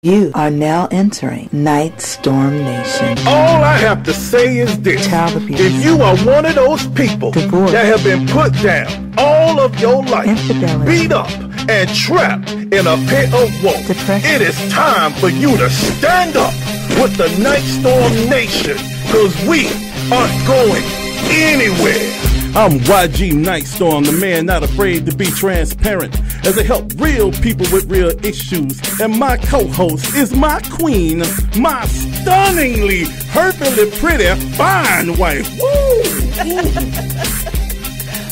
You are now entering Nyghtstorm Nation. All I have to say is this. Child abuse. If you are one of those people Divorce. that have been put down all of your life, Infidelity. beat up and trapped in a pit of woe, Depression. it is time for you to stand up with the Nyghtstorm Nation, because we aren't going anywhere. I'm YG Nyghtstorm, the man not afraid to be transparent, as I help real people with real issues. And my co-host is my queen, my stunningly, perfectly pretty, fine wife. Woo!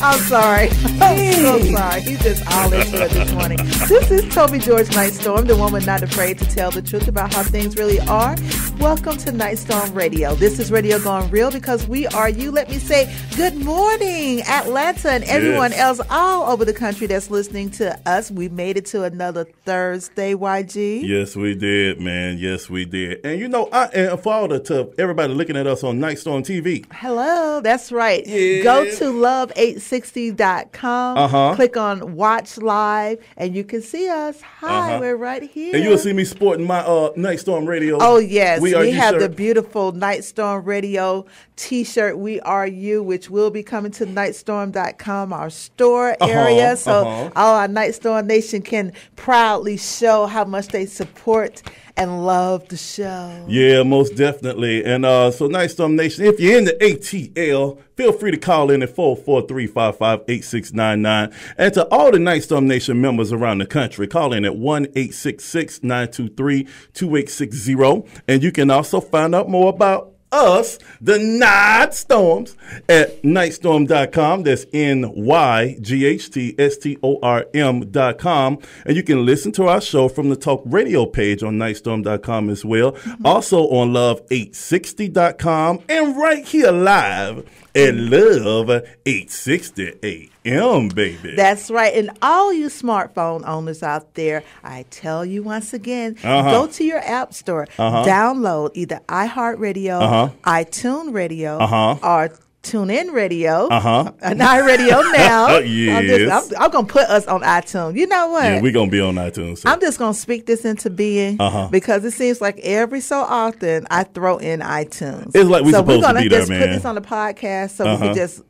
I'm sorry. I'm so sorry. He's just all into it this morning. This is Toby George Nyghtstorm, the woman not afraid to tell the truth about how things really are. Welcome to Nyghtstorm Radio. This is Radio Gone Real because we are you. Let me say good morning, Atlanta, and everyone else all over the country that's listening to us. We made it to another Thursday, YG. Yes, we did, man. Yes, we did. And you know, and for all to everybody looking at us on Nyghtstorm TV. Hello, that's right. Yeah. Go to love860.com, click on Watch Live, and you can see us. Hi, we're right here. And you'll see me sporting my Nyghtstorm Radio. Oh, yes. We have shirt. the beautiful Nyghtstorm Radio T-shirt, We Are You, which will be coming to Nyghtstorm.com, our store area. So all our Nyghtstorm Nation can proudly show how much they support and love the show. Yeah, most definitely. And so Nyghtstorm Nation, if you're in the ATL, feel free to call in at 443-558-8699. And to all the Nyghtstorm Nation members around the country, call in at 1-866-923-2860. And you can also find out more about us, the Nyghtstorms, at Nyghtstorm.com. That's Nyghtstorm.com. And you can listen to our show from the Talk Radio page on Nyghtstorm.com as well. Also on Love860.com and right here live at Love 860 AM, baby. That's right. And all you smartphone owners out there, I tell you once again, go to your app store, download either iHeartRadio, iTunes Radio, or Tunein Radio, and iRadionow. Yes. I'm going to put us on iTunes. You know what? Yeah, we're going to be on iTunes. So. I'm just going to speak this into being because it seems like every so often I throw in iTunes. It's like we're supposed to be there, man. So we're going to just put this on the podcast so we can just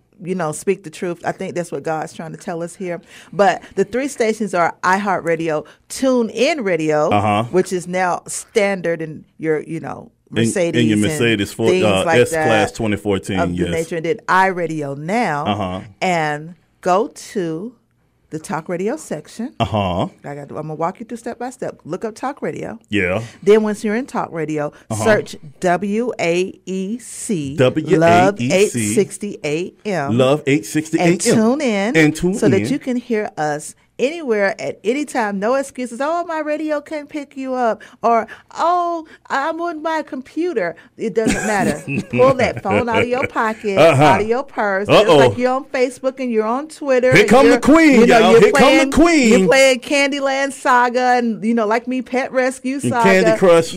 speak the truth. I think that's what God's trying to tell us here. But the three stations are iHeartRadio, Tunein Radio, which is now standard in your, Mercedes. In your Mercedes S-Class 2014, of the nature. And then iRadionow. And go to the Talk Radio section. I'm going to walk you through step by step. Look up Talk Radio. Yeah. Then once you're in Talk Radio, search WAEC. WAEC. Love 860 AM. Love 860 AM. And tune in. So that you can hear us anywhere at any time. No excuses. Oh, my radio can't pick you up. Or, oh, I'm on my computer. It doesn't matter. Pull that phone out of your pocket, out of your purse. Just like you're on Facebook and you're on Twitter. Here come the queen, y'all. Here come the queen. You're playing Candyland Saga and, like me, Pet Rescue Saga. Candy Crush.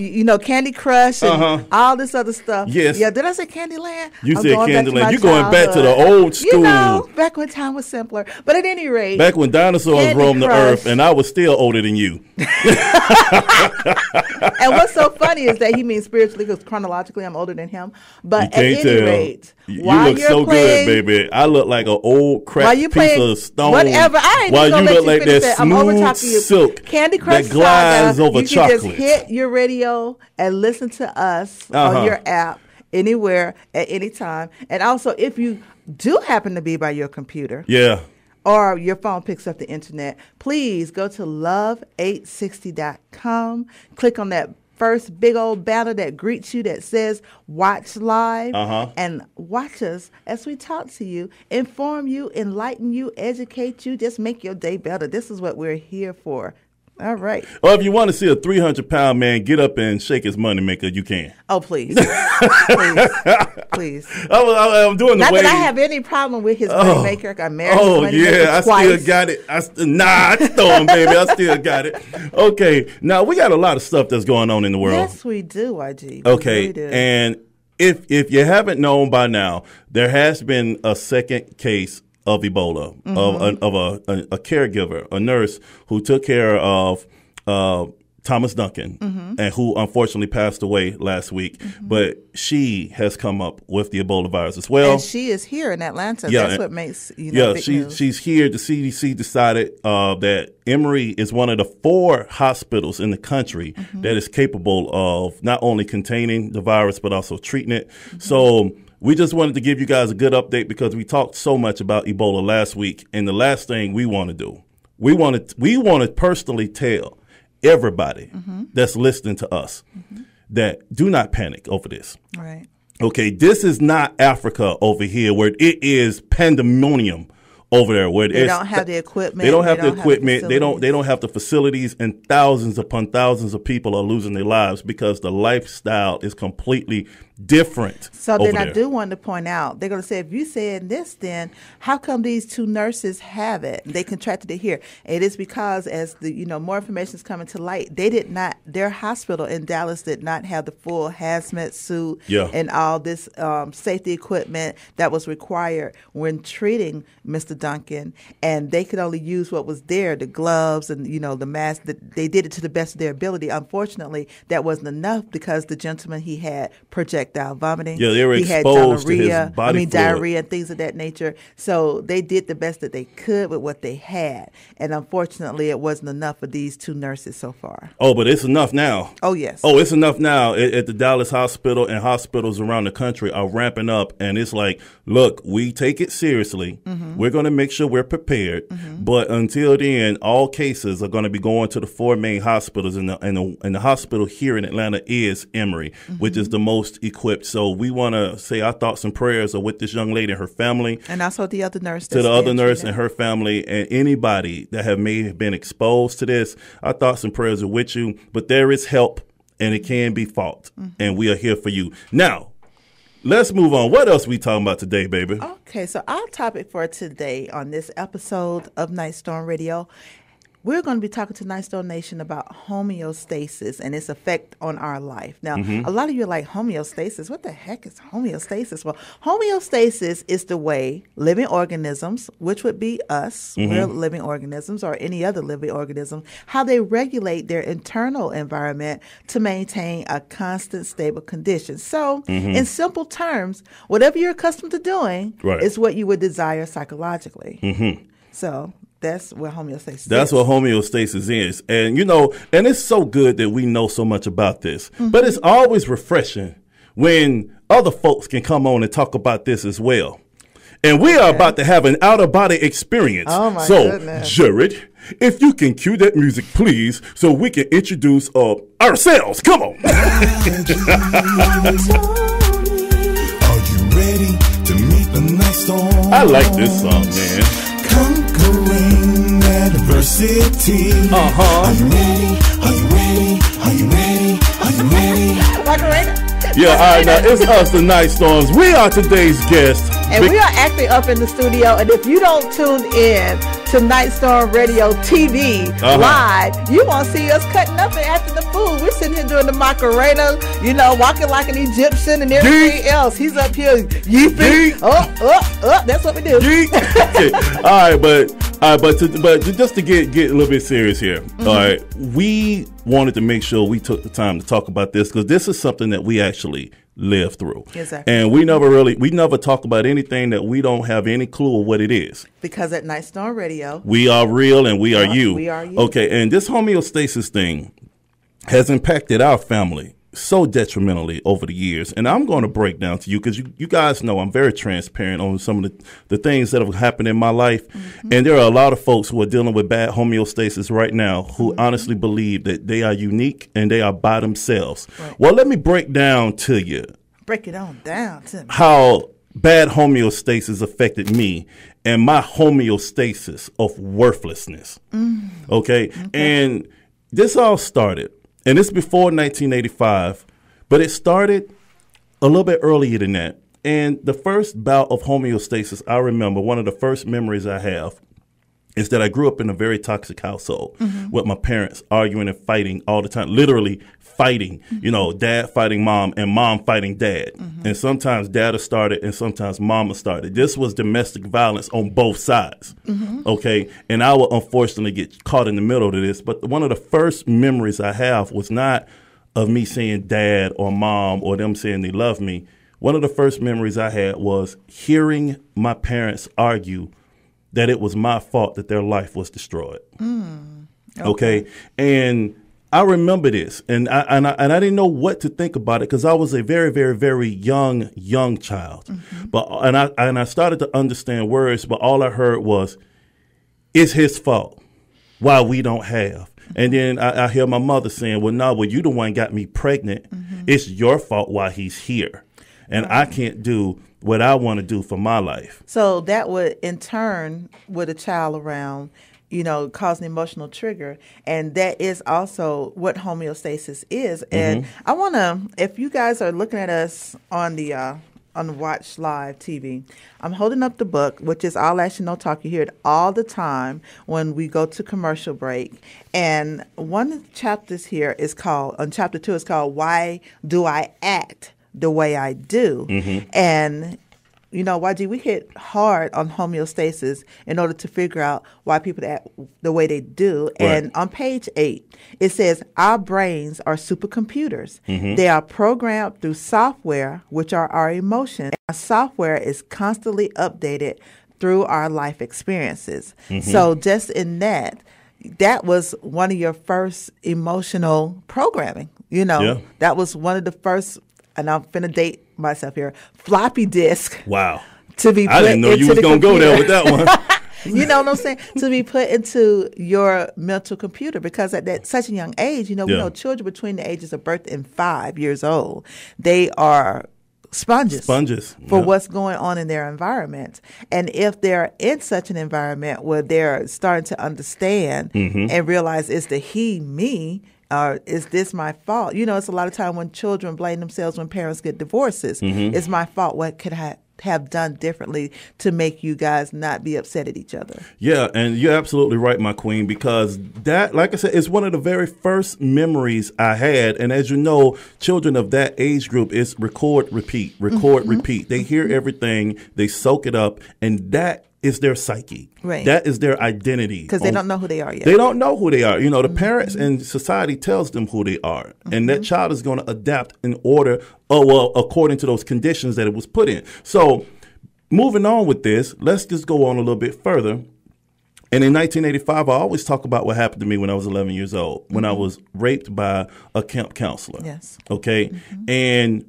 Candy Crush and all this other stuff. Yes. Yeah, did I say Candyland? You said Candyland. You're going back to the old school. Back when time was simpler. But at any rate. Back when dinosaurs roamed the earth, and I was still older than you. And what's so funny is that he means spiritually, because chronologically I'm older than him. But at any rate, you look so good, baby. I look like an old crack piece of stone. Whatever. I ain't while gonna you let look you like finish that I'm over smooth top of you. silk Candy Crush that glides Saga, over you chocolate. can just hit your radio and listen to us on your app anywhere at any time. And also, if you do happen to be by your computer, or your phone picks up the internet, please go to love860.com. Click on that first big old banner that greets you that says Watch Live, and watch us as we talk to you, inform you, enlighten you, educate you, just make your day better. This is what we're here for. All right. Or if you want to see a 300-pound man get up and shake his money maker, you can. Oh, please. Please. I'm doing the Not way. that I have any problem with his money maker. I married his money maker I twice. still got it. Nyghtstorm, baby. I still got it. Okay. Now, we got a lot of stuff that's going on in the world. Yes, we do, YG. Okay. We do. And if you haven't known by now, there has been a second case of Ebola, of a caregiver, a nurse who took care of Thomas Duncan, and who unfortunately passed away last week. But she has come up with the Ebola virus as well. And she is here in Atlanta. Yeah, That's what makes big news. She's here. The CDC decided that Emory is one of the 4 hospitals in the country that is capable of not only containing the virus but also treating it. So we just wanted to give you guys a good update because we talked so much about Ebola last week, and the last thing we want to do, we want to personally tell everybody that's listening to us that do not panic over this. Right. Okay, this is not Africa over here where it is pandemonium over there where they don't have the equipment. They don't have the equipment. They don't have the facilities, and thousands upon thousands of people are losing their lives because the lifestyle is completely different. So then I do want to point out, they're going to say, if you said this, then how come these 2 nurses have it? They contracted it here. It is because as the more information is coming to light, their hospital in Dallas did not have the full hazmat suit and all this safety equipment that was required when treating Mr. Duncan, and they could only use what was there, the gloves and the mask. They did it to the best of their ability. Unfortunately, that wasn't enough because the gentleman, he had projectile vomiting. Yeah, they were exposed to his body fluid. Diarrhea and things of that nature. So they did the best that they could with what they had, and unfortunately, it wasn't enough for these 2 nurses so far. Oh, but it's enough now. Oh, yes. Oh, it's enough now. At the Dallas hospital and hospitals around the country are ramping up, and it's like, look, we take it seriously. We're going to make sure we're prepared, but until then, all cases are going to be going to the 4 main hospitals, and the hospital here in Atlanta is Emory, which is the most equipped. So we want to say our thoughts and prayers are with this young lady and her family, and also the other nurse. To the other nurse and her family, and anybody that may have been exposed to this. Our thoughts and prayers are with you. But there is help, and it can be fought, and we are here for you. Now, let's move on. What else we talking about today, baby? Okay, so our topic for today on this episode of Nyghtstorm Radio, we're going to be talking to Nyghtstorm Nation about homeostasis and its effect on our life. Now, a lot of you are like, homeostasis? What the heck is homeostasis? Well, homeostasis is the way living organisms, which would be us, we're living organisms, or any other living organism, how they regulate their internal environment to maintain a constant, stable condition. So, in simple terms, whatever you're accustomed to doing is what you would desire psychologically. So that's what homeostasis is. That's what homeostasis is. And, and it's so good that we know so much about this. But it's always refreshing when other folks can come on and talk about this as well. And we are about to have an out-of-body experience. Oh, my goodness. Jared, if you can cue that music, please, so we can introduce ourselves. Come on. Are you ready to meet the Nyghtstorm? I like this song, man. Conquering adversity. Are you ready? Are you ready? Are you ready? Are you ready? Macarena. Yeah, all right, now it's us, the Nyghtstorms. We are today's guests. And we are actually up in the studio, and if you don't tune in to Nyghtstorm Radio TV live, you won't see us cutting up and acting the fool. We're sitting here doing the Macarena, walking like an Egyptian and everything else. He's up here, yeeping. That's what we do. Okay. All right, but just to get a little bit serious here. All right, we wanted to make sure we took the time to talk about this because this is something that we actually live through. Exactly. And we never talk about anything that we don't have any clue of what it is. Because at Nyghtstorm Radio, we are real and we are you. We are you. Okay, and this homeostasis thing has impacted our family so detrimentally over the years. And I'm going to break down to you because you guys know I'm very transparent on some of the things that have happened in my life. And there are a lot of folks who are dealing with bad homeostasis right now who honestly believe that they are unique and they are by themselves. Right. Well, let me break down to you. Break it on down to me. How bad homeostasis affected me and my homeostasis of worthlessness. Okay? And this all started. And it's before 1985, but it started a little bit earlier than that. And the first bout of homeostasis, I remember, one of the first memories I have is that I grew up in a very toxic household with my parents arguing and fighting all the time, literally fighting, you know, dad fighting mom and mom fighting dad. And sometimes dad started and sometimes mama started. This was domestic violence on both sides. Okay. And I will unfortunately get caught in the middle of this. But one of the first memories I have was not of me seeing dad or mom or them saying they love me. One of the first memories I had was hearing my parents argue that it was my fault that their life was destroyed. Okay. And I remember this, and I didn't know what to think about it because I was a very, very, very young child. But I started to understand words, but all I heard was, "It's his fault why we don't have." And then I hear my mother saying, well, you the one got me pregnant. It's your fault why he's here, and I can't do what I want to do for my life. So that would, in turn, with a child around, you know, cause an emotional trigger. And that is also what homeostasis is. And I want to, if you guys are looking at us on the Watch Live TV, I'm holding up the book, which is I'll Ask You No Talk. You hear it all the time when we go to commercial break. And one of the chapters here is called, on chapter 2, is called Why Do I Act the Way I Do? And you know, YG, we hit hard on homeostasis in order to figure out why people act the way they do. Right. And on page 8, it says, our brains are supercomputers. They are programmed through software, which are our emotions. Our software is constantly updated through our life experiences. So just in that was one of your first emotional programming. You know, that was one of the first, and I'm finna date myself here, floppy disk. Wow. To be put I didn't know you was going to go there with that one. You know what I'm saying? To be put into your mental computer, because at that such a young age, you know, we know children between the ages of birth and 5 years old, they are sponges for what's going on in their environment. And if they're in such an environment where they're starting to understand and realize it's the he, me, or is this my fault? You know, it's a lot of time when children blame themselves when parents get divorces. It's my fault. What could I have done differently to make you guys not be upset at each other? Yeah, and you're absolutely right, my queen, because that, like I said, is one of the very first memories I had. And as you know, children of that age group is record, repeat, repeat. They hear everything, they soak it up, and that is their psyche. Right. That is their identity. Because they don't know who they are yet. They don't know who they are. You know, the parents and society tells them who they are. And that child is going to adapt in order, according to those conditions that it was put in. So moving on with this, let's just go on a little bit further. And in 1985, I always talk about what happened to me when I was 11 years old, when I was raped by a camp counselor. Yes. Okay. And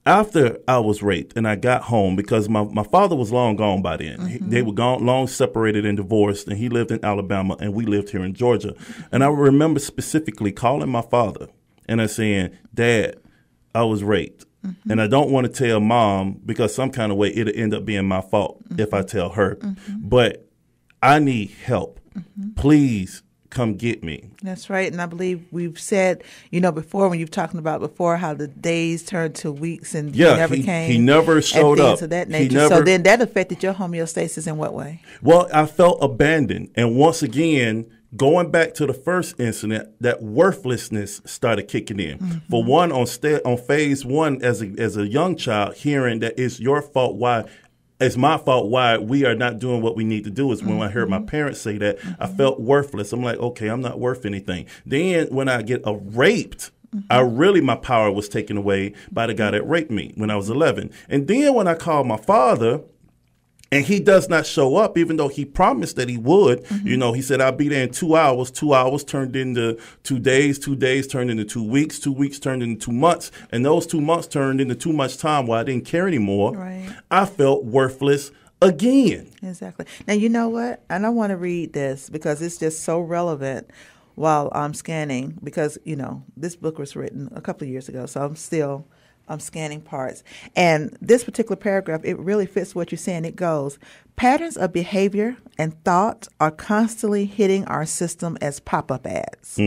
after I was raped and I got home, because my father was long gone by then. They were gone, long separated and divorced, and he lived in Alabama and we lived here in Georgia. And I remember specifically calling my father and I saying, Dad, I was raped. And I don't want to tell Mom because some kind of way it'll end up being my fault if I tell her. But I need help. Please come get me. That's right. And I believe we've said, you know, before, when you've talking about before how the days turned to weeks and he never came. He never showed up. Of that nature. So then that affected your homeostasis in what way? Well, I felt abandoned. And once again, going back to the first incident, that worthlessness started kicking in. For one, on phase one, as a young child, hearing that it's your fault why it's my fault why we are not doing what we need to do. Is when I heard my parents say that, I felt worthless. I'm like, okay, I'm not worth anything. Then when I get raped, my power was taken away by the guy that raped me when I was 11. And then when I called my father, and he does not show up, even though he promised that he would. You know, he said, I'll be there in 2 hours. 2 hours turned into 2 days. 2 days turned into 2 weeks. 2 weeks turned into 2 months. And those 2 months turned into too much time where I didn't care anymore. Right. I felt worthless again. Exactly. Now, you know what? And I want to read this because it's just so relevant while I'm scanning. Because, you know, this book was written a couple of years ago, so I'm scanning parts. And this particular paragraph, it really fits what you're saying. It goes, patterns of behavior and thought are constantly hitting our system as pop-up ads.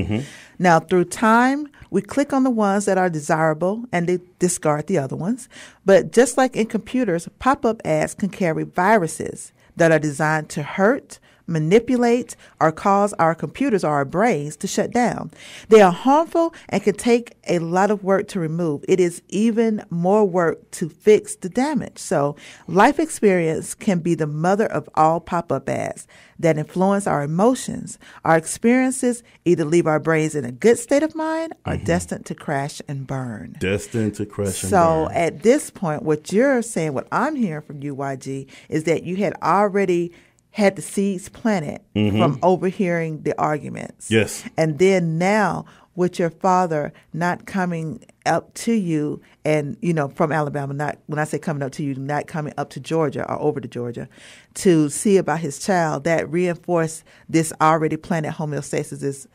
Now, through time, we click on the ones that are desirable and they discard the other ones. But just like in computers, pop-up ads can carry viruses that are designed to hurt, manipulate, or cause our computers or our brains to shut down. They are harmful and can take a lot of work to remove. It is even more work to fix the damage. So life experience can be the mother of all pop-up ads that influence our emotions. Our experiences either leave our brains in a good state of mind or destined to crash and burn. Destined to crash and burn. So at this point, what you're saying, what I'm hearing from you, YG, is that you had already had the seeds planted from overhearing the arguments. Yes. And then now with your father not coming up to you and, from Alabama, not when I say coming up to you, not coming up to Georgia or over to Georgia to see about his child, that reinforced this already planted homeostasis is,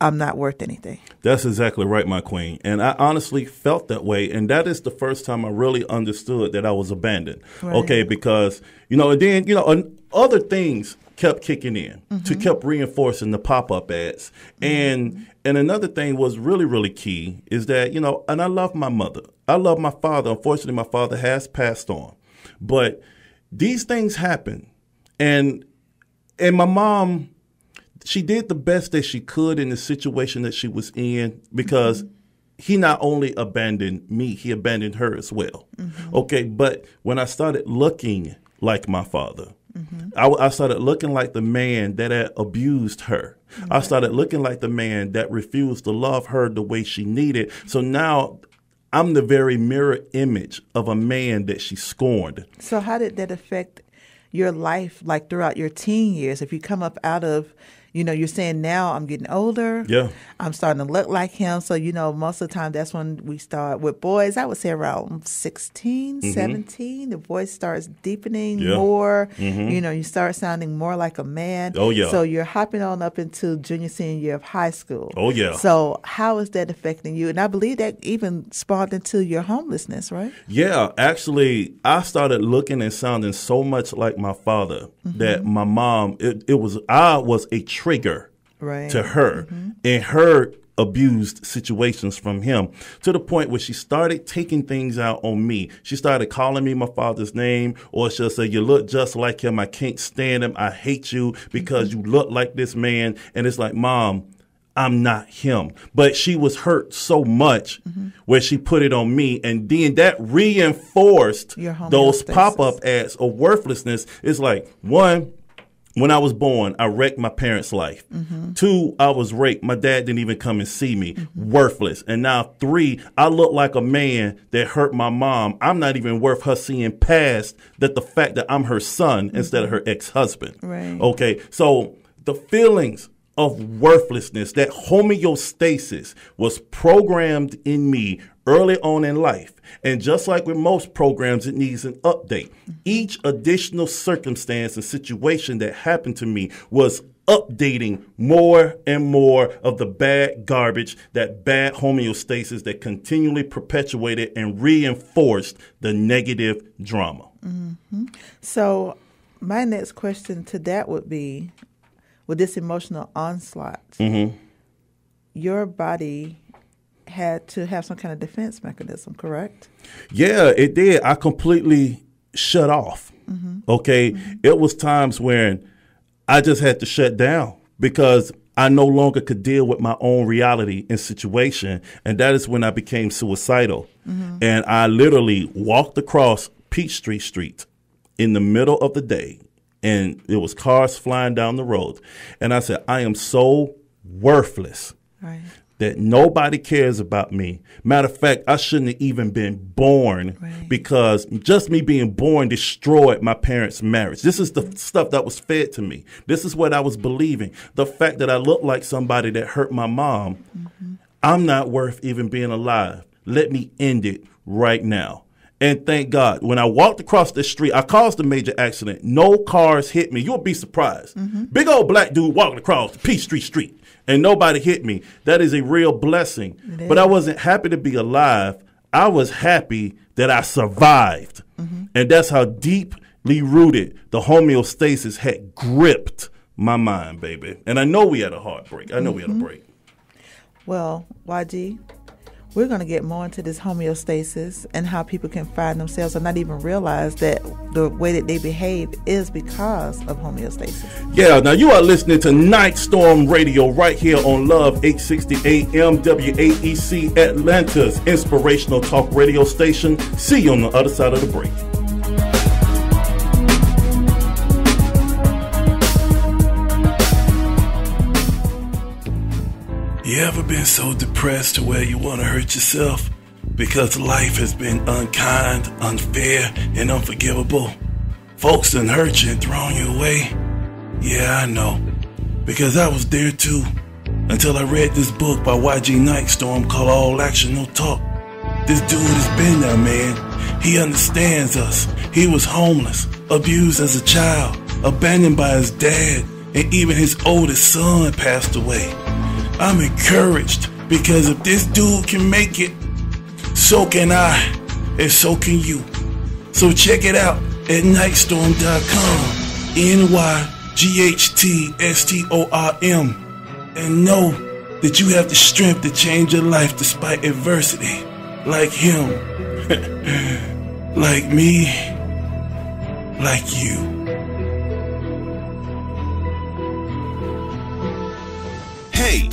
I'm not worth anything. That's exactly right, my queen. And I honestly felt that way. And that is the first time I really understood that I was abandoned. Right. Okay, because, and then, other things kept kicking in to kept reinforcing the pop-up ads. And another thing was really, really key is that, and I love my mother. I love my father. Unfortunately, my father has passed on. But these things happen. And my mom, she did the best that she could in the situation that she was in because he not only abandoned me, he abandoned her as well. Okay, but when I started looking like my father, I started looking like the man that had abused her. I started looking like the man that refused to love her the way she needed. So now I'm the very mirror image of a man that she scorned. So how did that affect your life, like throughout your teen years? If you come up out of, you're saying now I'm getting older. Yeah. I'm starting to look like him. So, most of the time that's when we start with boys. I would say around 16, 17, the voice starts deepening more. You start sounding more like a man. Oh, yeah. So you're hopping on up into junior, senior year of high school. Oh, yeah. So how is that affecting you? And I believe that even spawned into your homelessness, right? Yeah. Actually, I started looking and sounding so much like my father that my mom, I was a trigger to her and her abused situations from him, to the point where she started taking things out on me. She started calling me my father's name, or she'll say, you look just like him. I can't stand him. I hate you because you look like this man. And it's like, Mom, I'm not him. But she was hurt so much where she put it on me. And then that reinforced those pop-up ads of worthlessness. It's like, one, when I was born, I wrecked my parents' life. 2, I was raped. My dad didn't even come and see me. Worthless. And now 3, I look like a man that hurt my mom. I'm not even worth her seeing past that the fact that I'm her son instead of her ex-husband. Right. Okay. So the feelings of worthlessness, that homeostasis was programmed in me early on in life. And just like with most programs, it needs an update. Each additional circumstance and situation that happened to me was updating more and more of the bad garbage, that bad homeostasis that continually perpetuated and reinforced the negative drama. So my next question to that would be, with this emotional onslaught, your body had to have some kind of defense mechanism, correct? Yeah, it did. I completely shut off. Okay. It was times when I just had to shut down because I no longer could deal with my own reality and situation. And that is when I became suicidal. And I literally walked across Peachtree Street in the middle of the day. And it was cars flying down the road. And I said, I am so worthless that nobody cares about me. Matter of fact, I shouldn't have even been born because just me being born destroyed my parents' marriage. This is the stuff that was fed to me. This is what I was believing. The fact that I look like somebody that hurt my mom, I'm not worth even being alive. Let me end it right now. And thank God, when I walked across the street, I caused a major accident. No cars hit me. You'll be surprised. Big old black dude walking across Peachtree Street and nobody hit me. That is a real blessing. But I wasn't happy to be alive. I was happy that I survived. And that's how deeply rooted the homeostasis had gripped my mind, baby. And I know we had a heartbreak. I know we had a break. Well, YG, we're going to get more into this homeostasis and how people can find themselves and not even realize that the way that they behave is because of homeostasis. Yeah, now you are listening to Nyghtstorm Radio right here on Love 860 AM WAEC, Atlanta's inspirational talk radio station. See you on the other side of the break. You ever been so depressed to where you want to hurt yourself because life has been unkind, unfair, and unforgivable? Folks done hurt you and thrown you away? Yeah, I know, because I was there too, until I read this book by YG Nyghtstorm called All Action No Talk. This dude has been there, man. He understands us. He was homeless, abused as a child, abandoned by his dad, and even his oldest son passed away. I'm encouraged because if this dude can make it, so can I, and so can you. So check it out at Nyghtstorm.com, Nyghtstorm, and know that you have the strength to change your life despite adversity, like him, like me, like you. Hey,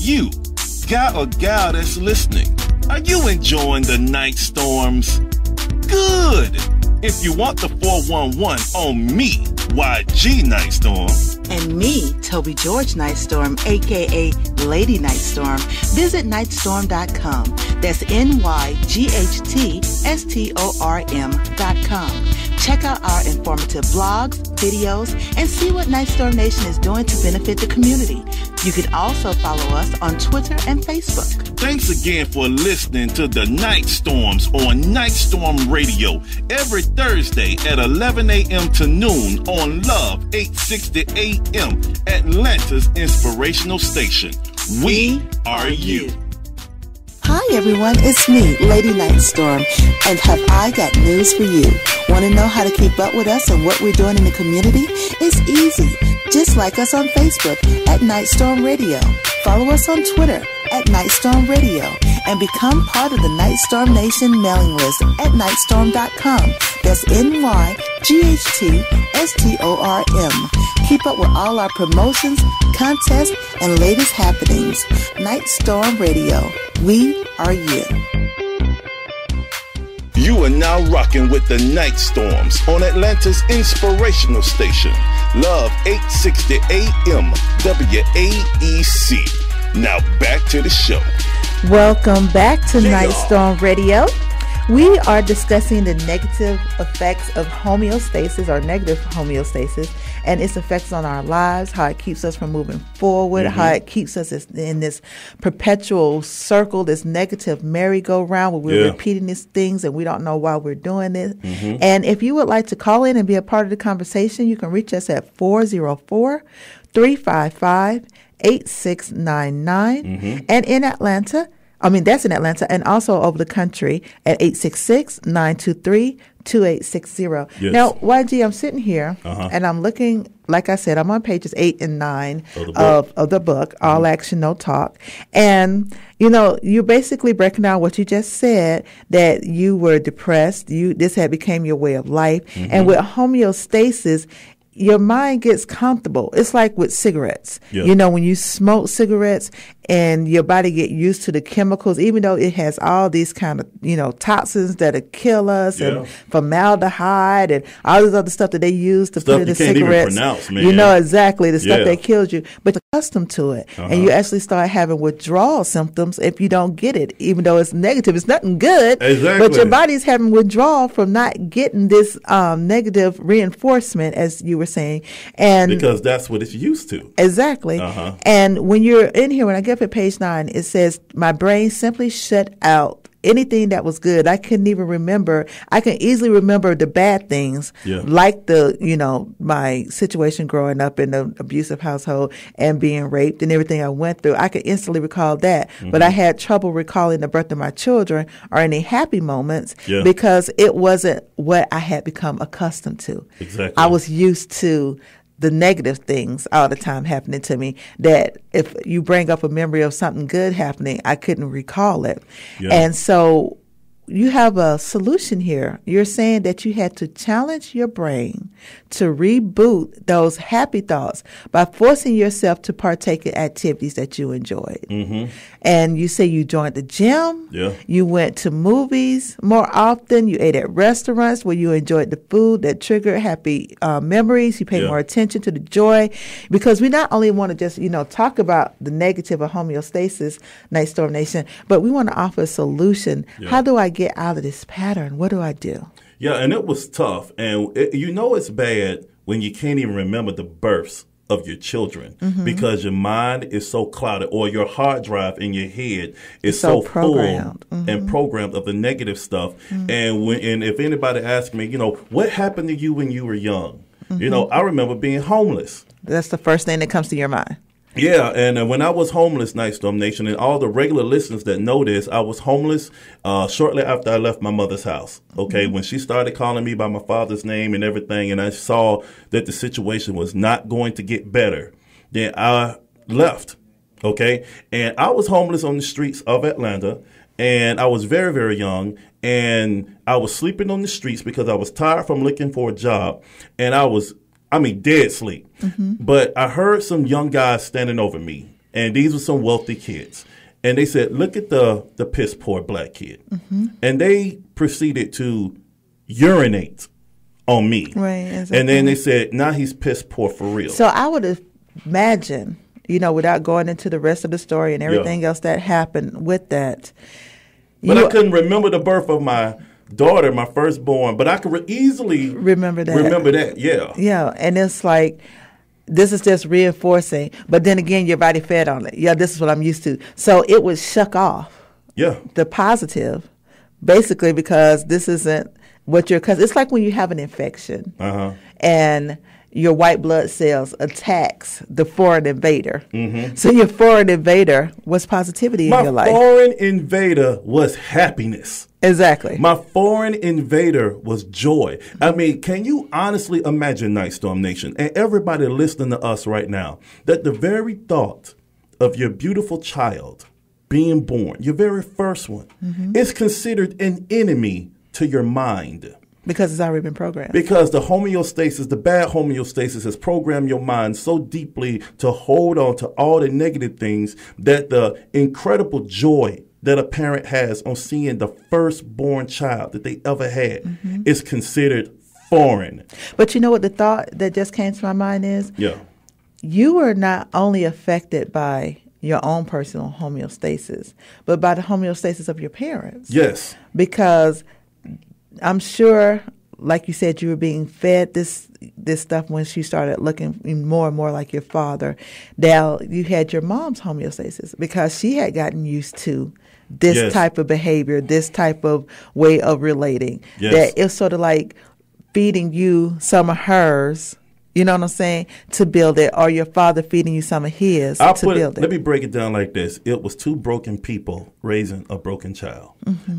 you, guy or gal that's listening, are you enjoying the Nyghtstorms? Good! If you want the 411 on me, YG Nyghtstorm, And me, Toby George Nyghtstorm, a.k.a. Lady Nyghtstorm, visit Nyghtstorm.com. That's Nyghtstorm.com. Check out our informative blogs, videos, and see what Nyghtstorm Nation is doing to benefit the community. You can also follow us on Twitter and Facebook. thanks again for listening to the Nyghtstorms on Nyghtstorm Radio every Thursday at 11 a.m. to noon on Love 860 a.m. Atlanta's inspirational station. We are you. Hi everyone, it's me, Lady Nyghtstorm, and have I got news for you. Want to know how to keep up with us and what we're doing in the community? It's easy. Just like us on Facebook at Nyghtstorm Radio. Follow us on Twitter at Nyghtstorm Radio and become part of the Nyghtstorm Nation mailing list at Nyghtstorm.com. That's Nyghtstorm. Keep up with all our promotions, contests, and latest happenings. Nyghtstorm Radio. We are you. You are now rocking with the Nyghtstorms on Atlanta's inspirational station, Love 860 AM WAEC. Now back to the show. Welcome back to Nyghtstorm Radio. We are discussing the negative effects of homeostasis or negative homeostasis and its effects on our lives, how it keeps us from moving forward, how it keeps us in this perpetual circle, this negative merry-go-round where we're repeating these things and we don't know why we're doing it. And if you would like to call in and be a part of the conversation, you can reach us at 404-355-8699. And in Atlanta, that's in Atlanta, and also over the country at 866-923-2860. Yes. Now, YG, I'm sitting here, and I'm looking, like I said, I'm on pages 8 and 9 of the book, All Action, No Talk. And, you're basically breaking down what you just said, that you were depressed. This had became your way of life. And with homeostasis, your mind gets comfortable. It's like with cigarettes. When you smoke cigarettes and your body get used to the chemicals, even though it has all these kind of, toxins that'll kill us and formaldehyde and all this other stuff that they use to put in the cigarettes. Even pronounce, man. Exactly the stuff that kills you, but you're accustomed to it. And you actually start having withdrawal symptoms if you don't get it, even though it's negative. It's nothing good, but your body's having withdrawal from not getting this negative reinforcement, as you were saying. And because that's what it's used to. Exactly. And when you're in here, when I get up at page 9, it says, my brain simply shut out anything that was good. I couldn't even remember. I can easily remember the bad things, like my situation growing up in an abusive household and being raped and everything I went through. I could instantly recall that. But I had trouble recalling the birth of my children or any happy moments because it wasn't what I had become accustomed to. Exactly. I was used to the negative things all the time happening to me, that if you bring up a memory of something good happening, I couldn't recall it. Yeah. And so you have a solution here. You're saying that you had to challenge your brain to reboot those happy thoughts by forcing yourself to partake in activities that you enjoyed. Mm-hmm. And you say you joined the gym. Yeah. You went to movies more often. You ate at restaurants where you enjoyed the food that triggered happy memories. You paid more attention to the joy, because we not only want to just, talk about the negative of homeostasis, Nyghtstorm Nation, but we want to offer a solution. Yeah. How do I get out of this pattern? What do I do? Yeah, and it was tough. And it's bad when you can't even remember the births of your children, because your mind is so clouded, or your hard drive in your head is so full and programmed of the negative stuff. And if anybody asks me, what happened to you when you were young? I remember being homeless. That's the first thing that comes to your mind. Yeah, and when I was homeless, Nyghtstorm Nation, and all the regular listeners that know this, I was homeless shortly after I left my mother's house, okay, when she started calling me by my father's name and everything, and I saw that the situation was not going to get better, then I left, okay, and I was homeless on the streets of Atlanta, and I was very, very young, and I was sleeping on the streets because I was tired from looking for a job, and I was dead sleep. But I heard some young guys standing over me, and these were some wealthy kids. And they said, look at the piss poor black kid. And they proceeded to urinate on me. Right. Exactly. And then they said, now he's piss poor for real. So I would imagine, without going into the rest of the story and everything else that happened with that. But I couldn't remember the birth of my daughter, my firstborn, but I could easily remember that. Yeah, and it's like, this is just reinforcing, but then again, your body fed on it. Yeah, this is what I'm used to. So it would shuck off the positive, basically, because this isn't what because it's like when you have an infection and your white blood cells attacks the foreign invader. So your foreign invader was positivity in your life. My foreign invader was happiness. Exactly. My foreign invader was joy. I mean, can you honestly imagine, Nyghtstorm Nation, and everybody listening to us right now, that the very thought of your beautiful child being born, your very first one, is considered an enemy to your mind? Because it's already been programmed. Because the homeostasis, the bad homeostasis, has programmed your mind so deeply to hold on to all the negative things that the incredible joy that a parent has on seeing the firstborn child that they ever had is considered foreign. But you know what the thought that just came to my mind is? Yeah. You were not only affected by your own personal homeostasis, but by the homeostasis of your parents. Yes. Because I'm sure, like you said, you were being fed this stuff when she started looking more and more like your father. Now, you had your mom's homeostasis because she had gotten used to this type of behavior, this type of way of relating. That it's sort of like feeding you some of hers, you know what I'm saying, to build it, or your father feeding you some of his to build it. Let me break it down like this. It was two broken people raising a broken child.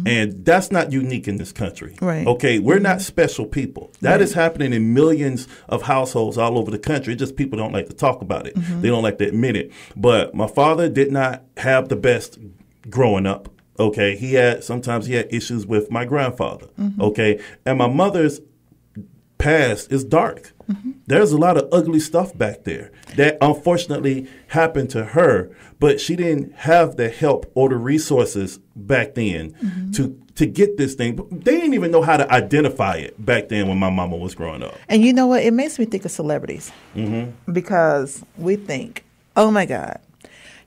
And that's not unique in this country. Right. Okay, we're not special people. That is happening in millions of households all over the country. It's just people don't like to talk about it. They don't like to admit it. But my father did not have the best growing up. Okay, sometimes he had issues with my grandfather. Okay, and my mother's past is dark. There's a lot of ugly stuff back there that unfortunately happened to her, but she didn't have the help or the resources back then to get this thing. They didn't even know how to identify it back then when my mama was growing up. And you know what? It makes me think of celebrities because we think, oh my God,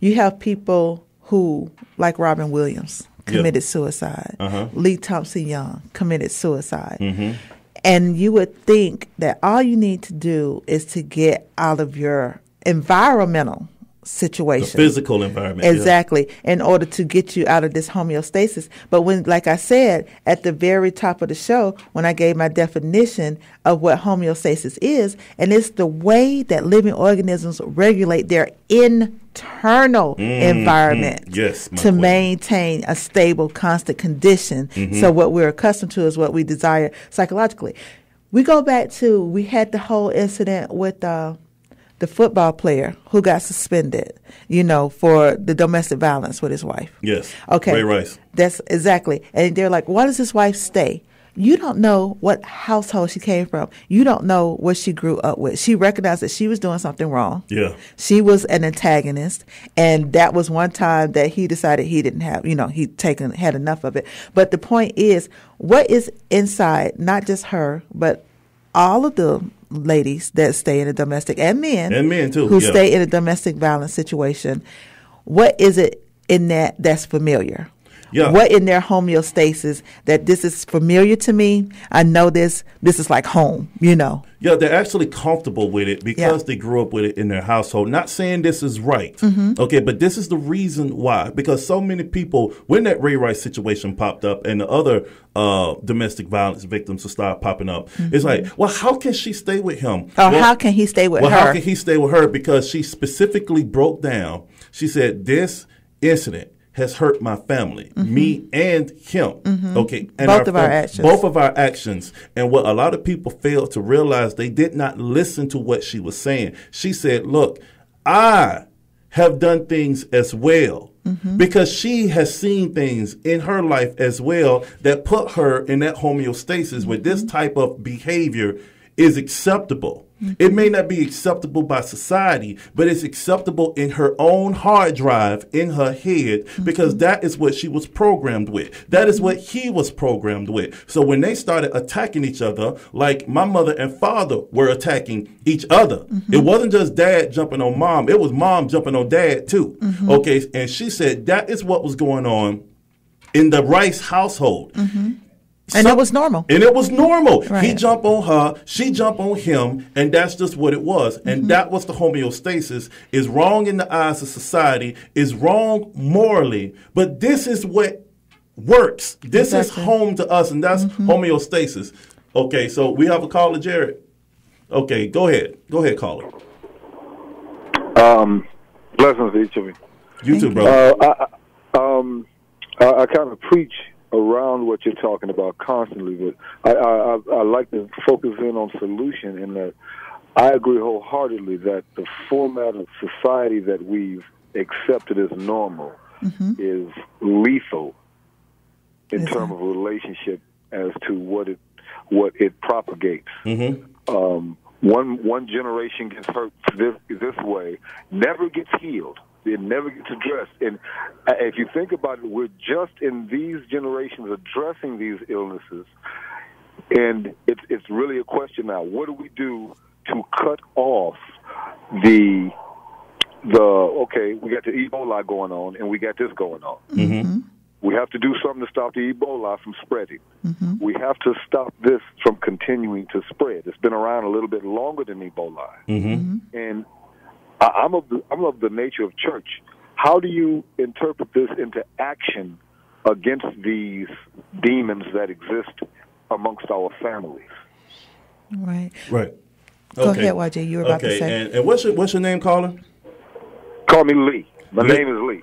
you have people who, like Robin Williams, committed suicide. Lee Thompson-Young committed suicide. And you would think that all you need to do is to get out of your environmental situation. The physical environment. Exactly. In order to get you out of this homeostasis. But when, like I said, at the very top of the show, when I gave my definition of what homeostasis is, and it's the way that living organisms regulate their internal environment to maintain a stable, constant condition. So what we're accustomed to is what we desire psychologically. We go back to, we had the whole incident with the football player who got suspended, for the domestic violence with his wife. Yes. Okay. Ray Rice. That's exactly. And they're like, why does his wife stay? You don't know what household she came from. You don't know what she grew up with. She recognized that she was doing something wrong. Yeah. She was an antagonist. And that was one time that he decided he didn't have, had enough of it. But the point is, what is inside, not just her, but all of the ladies that stay in a domestic, and men too, who stay in a domestic violence situation, what is it in that's familiar? Yeah. What in their homeostasis that this is familiar to me? I know this is like home, Yeah, they're actually comfortable with it because they grew up with it in their household. Not saying this is right, okay, but this is the reason why. Because so many people, when that Ray Rice situation popped up and the other domestic violence victims will start popping up, it's like, well, how can she stay with him? How can he stay with her? How can he stay with her? Because she specifically broke down. She said, this incident has hurt my family, me and him. Okay, and both of our actions. Both of our actions. And what a lot of people fail to realize, they did not listen to what she was saying. She said, look, I have done things as well. Because she has seen things in her life as well that put her in that homeostasis where this type of behavior is acceptable. It may not be acceptable by society, but it's acceptable in her own hard drive, in her head, because that is what she was programmed with. That is what he was programmed with. So when they started attacking each other, like my mother and father were attacking each other, it wasn't just dad jumping on mom. It was mom jumping on dad too. Okay, and she said that is what was going on in the Rice household. And it was normal. And it was normal. Right. He jumped on her, she jumped on him, and that's just what it was. And that was the homeostasis. Is wrong in the eyes of society, is wrong morally, but this is what works. This is home to us, and that's homeostasis. Okay, so we have a caller, Jared. Okay, go ahead. Go ahead, caller. Blessings to each of you. You too, brother. I kind of preach around what you're talking about constantly, but I like to focus in on solution, in that I agree wholeheartedly that the format of society that we've accepted as normal is lethal in terms of relationship as to what it propagates. One generation gets hurt this way, never gets healed. It never gets addressed. And if you think about it, we're just in these generations addressing these illnesses. And it's really a question now. What do we do to cut off okay, we got the Ebola going on and we got this going on. We have to do something to stop the Ebola from spreading. We have to stop this from continuing to spread. It's been around a little bit longer than Ebola. And I'm of the nature of church. How do you interpret this into action against these demons that exist amongst our families? Right. Go ahead, YJ. You were about to say. And what's your name, caller? Call me Lee. My name is Lee.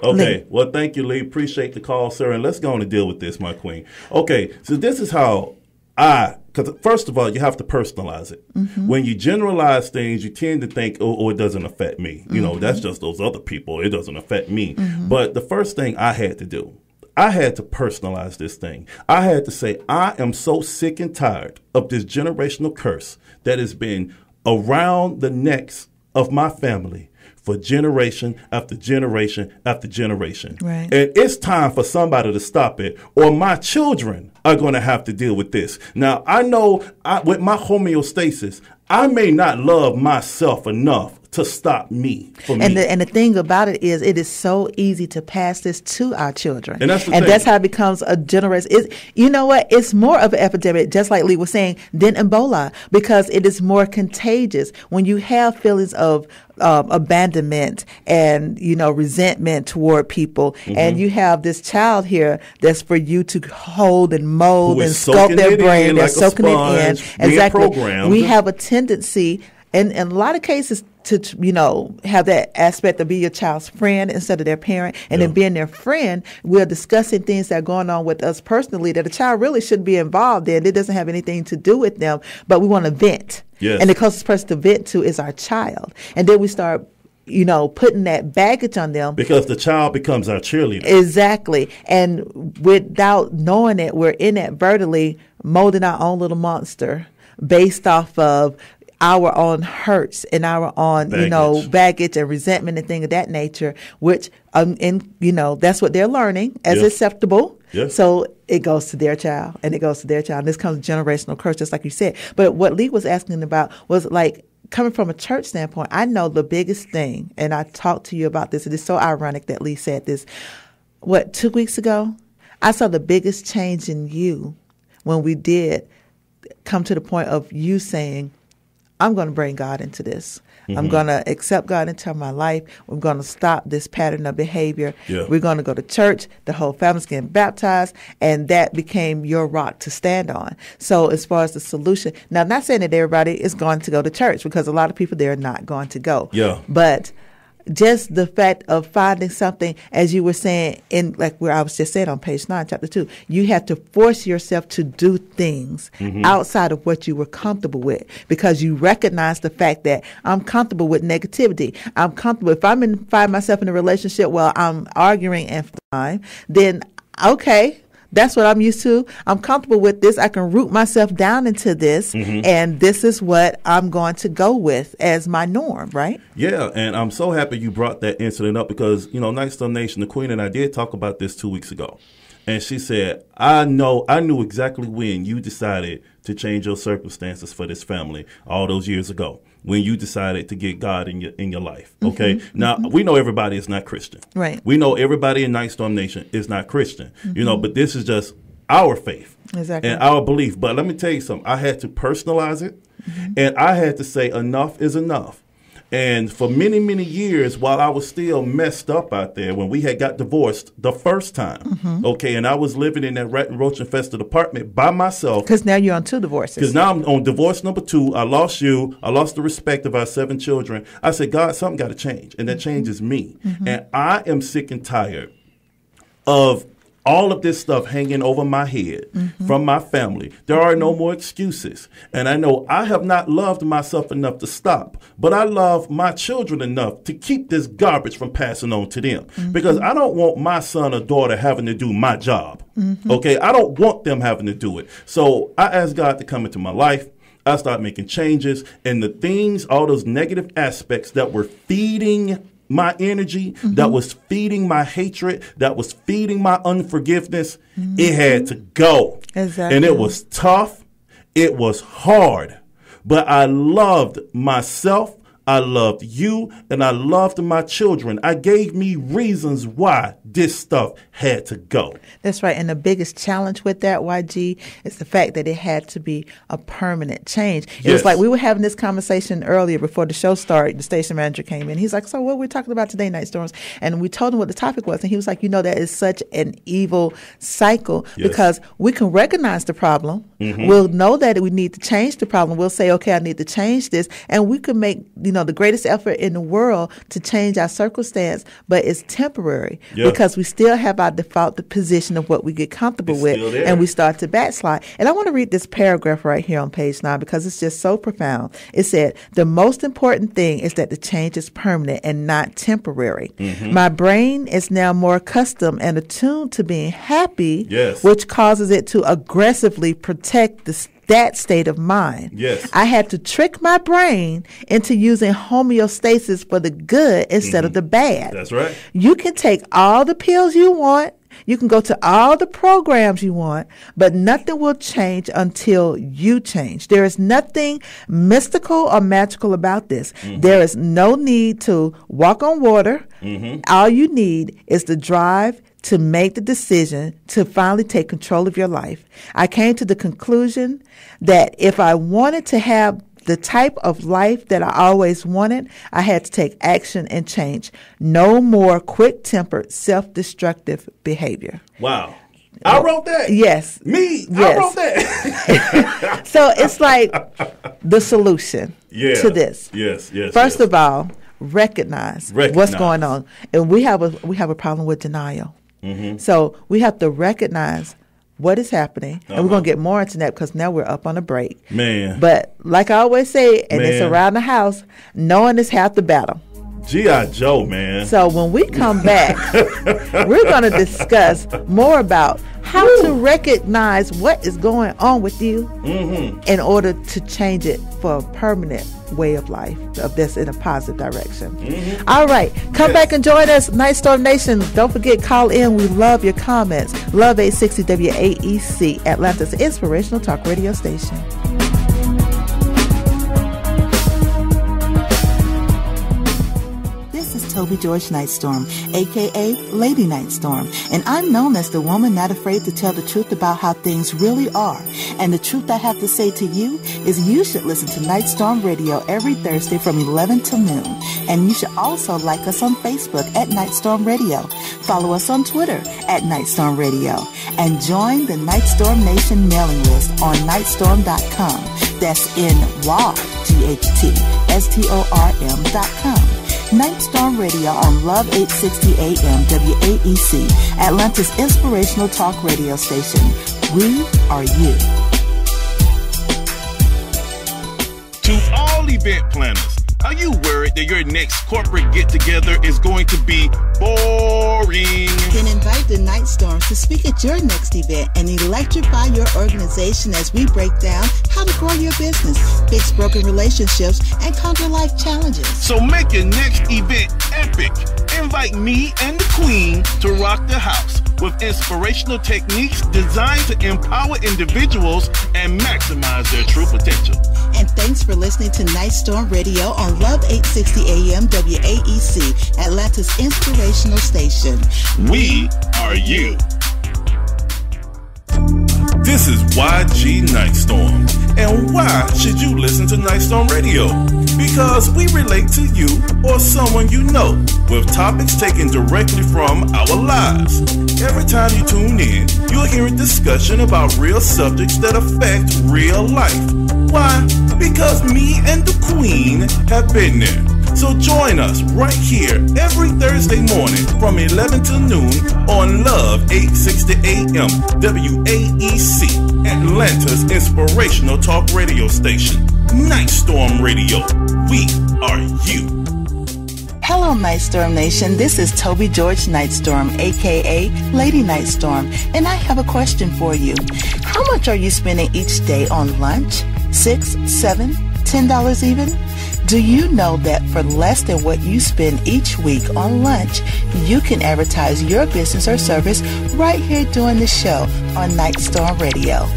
Okay. Lee. Well, thank you, Lee. Appreciate the call, sir. And let's go on and deal with this, my queen. Okay. So this is how because first of all, you have to personalize it. When you generalize things, you tend to think, oh, it doesn't affect me. That's just those other people. It doesn't affect me. But the first thing I had to do, I had to personalize this thing. I had to say, I am so sick and tired of this generational curse that has been around the necks of my family for generation after generation after generation. Right. And it's time for somebody to stop it, or my children are going to have to deal with this. Now, I know with my homeostasis, I may not love myself enough to stop me from me. And the thing about it is so easy to pass this to our children. And that's the thing. That's how it becomes a generation. You know what? It's more of an epidemic, just like Lee was saying, than Ebola, because it is more contagious. When you have feelings of abandonment and, resentment toward people, and you have this child here that's for you to hold and mold and sculpt their brain, they're soaking it in. Exactly. We have a tendency, and in a lot of cases, to, have that aspect of be your child's friend instead of their parent. And then being their friend, we're discussing things that are going on with us personally that a child really shouldn't be involved in. It doesn't have anything to do with them, but we want to vent. Yes. And the closest person to vent to is our child. And then we start putting that baggage on them. Because the child becomes our cheerleader. Exactly. And without knowing it, we're inadvertently molding our own little monster based off of our own hurts and our own, baggage and resentment and things of that nature, which, that's what they're learning as acceptable. Yes. So it goes to their child and it goes to their child. And this comes generational curse, just like you said. But what Lee was asking about was like, coming from a church standpoint, I know the biggest thing, and I talked to you about this, and it's so ironic that Lee said this, 2 weeks ago? I saw the biggest change in you when we did come to the point of you saying, I'm going to bring God into this. Mm-hmm. I'm going to accept God into my life. We're going to stop this pattern of behavior. Yeah. We're going to go to church. The whole family's getting baptized. And that became your rock to stand on. So as far as the solution, now I'm not saying that everybody is going to go to church because a lot of people there are not going to go. Yeah. But just the fact of finding something, as you were saying, in like where I was just saying on page 9, chapter 2, you have to force yourself to do things outside of what you were comfortable with because you recognize the fact that I'm comfortable with negativity. I'm comfortable. If find myself in a relationship where I'm arguing and fine, then okay. That's what I'm used to. I'm comfortable with this. I can root myself down into this, and this is what I'm going to go with as my norm, right? Yeah, and I'm so happy you brought that incident up because, Nyghtstorm Nation, the Queen and I did talk about this 2 weeks ago. And she said, I knew exactly when you decided to change your circumstances for this family all those years ago, when you decided to get God in your life. Okay. Now we know everybody is not Christian. Right. We know everybody in Nyghtstorm Nation is not Christian, but this is just our faith and our belief. But let me tell you something. I had to personalize it and I had to say enough is enough. And for many, many years, while I was still messed up out there, when we had got divorced the first time, and I was living in that rat and roach infested apartment by myself. Because now you're on 2 divorces. Because now I'm on divorce number 2. I lost you. I lost the respect of our 7 children. I said, God, something got to change. And that changes me. And I am sick and tired of all of this stuff hanging over my head from my family. There are no more excuses. And I know I have not loved myself enough to stop, but I love my children enough to keep this garbage from passing on to them. Because I don't want my son or daughter having to do my job. Okay? I don't want them having to do it. So I asked God to come into my life. I started making changes, and the things, all those negative aspects that were feeding my energy, that was feeding my hatred, that was feeding my unforgiveness, it had to go. Exactly. And it was tough. It was hard. But I loved myself. I loved you, and I loved my children. I gave me reasons why this stuff had to go. That's right. And the biggest challenge with that, YG, is the fact that it had to be a permanent change. It was like we were having this conversation earlier before the show started. The station manager came in. He's like, so what we're talking about today, Nyghtstorms? And we told him what the topic was. And he was like, that is such an evil cycle because we can recognize the problem. We'll know that we need to change the problem. We'll say, okay, I need to change this. And we could make, the greatest effort in the world to change our circumstance, but it's temporary because we still have our default position of what we get comfortable with, and we start to backslide. And I want to read this paragraph right here on page 9 because it's just so profound. It said, the most important thing is that the change is permanent and not temporary. My brain is now more accustomed and attuned to being happy, which causes it to aggressively protect that state of mind. I had to trick my brain into using homeostasis for the good instead of the bad. That's right. You can take all the pills you want. You can go to all the programs you want, but nothing will change until you change. There is nothing mystical or magical about this. There is no need to walk on water. All you need is the drive to make the decision to finally take control of your life. I came to the conclusion that if I wanted to have the type of life that I always wanted, I had to take action and change. No more quick-tempered, self-destructive behavior. Wow. I wrote that. Yes. Me. Yes. I wrote that. So it's like the solution to this. Yes. First of all, recognize what's going on, and we have a problem with denial. Mm-hmm. So we have to recognize what is happening, and we're going to get more into that because now we're up on a break. Man. But like I always say, and it's around the house, knowing is half the battle. G.I. Joe, man. So when we come back, we're going to discuss more about how to recognize what is going on with you in order to change it for a permanent way of life that's in a positive direction. All right. Come back and join us, Nyghtstorm Nation. Don't forget, call in. We love your comments. Love 860 WAEC, Atlanta's inspirational talk radio station. Toby George Nyghtstorm, a.k.a. Lady Nyghtstorm, and I'm known as the woman not afraid to tell the truth about how things really are. And the truth I have to say to you is you should listen to Nyghtstorm Radio every Thursday from 11 till noon. And you should also like us on Facebook at Nyghtstorm Radio. Follow us on Twitter at Nyghtstorm Radio. And join the Nyghtstorm Nation mailing list on Nyghtstorm.com. That's NYGHTSTORM.com. Nyghtstorm Radio on Love 860 AM WAEC, Atlanta's inspirational talk radio station. We are you. To all event planners, are you worried that your next corporate get-together is going to be boring? Then invite the Nyghtstorms to speak at your next event and electrify your organization as we break down how to grow your business, fix broken relationships, and conquer life challenges. So make your next event epic. Invite me and the Queen to rock the house with inspirational techniques designed to empower individuals and maximize their true potential. And thanks for listening to Nyghtstorm Radio on Love 860 AM WAEC, Atlanta's inspirational station. We are you. This is YG Nyghtstorm. And why should you listen to Nyghtstorm Radio? Because we relate to you or someone you know with topics taken directly from our lives. Every time you tune in, you'll hear a discussion about real subjects that affect real life. Why? Because me and the Queen have been there. So join us right here every Thursday morning from 11 to noon on Love 860 AM WAEC, Atlanta's inspirational talk radio station. Nyghtstorm Radio. We are you. Hello, Nyghtstorm Nation. This is Toby George Nyghtstorm, a.k.a. Lady Nyghtstorm, and I have a question for you. How much are you spending each day on lunch? $6, $7, $10 even? Do you know that for less than what you spend each week on lunch, you can advertise your business or service right here doing the show on Nyghtstorm Radio?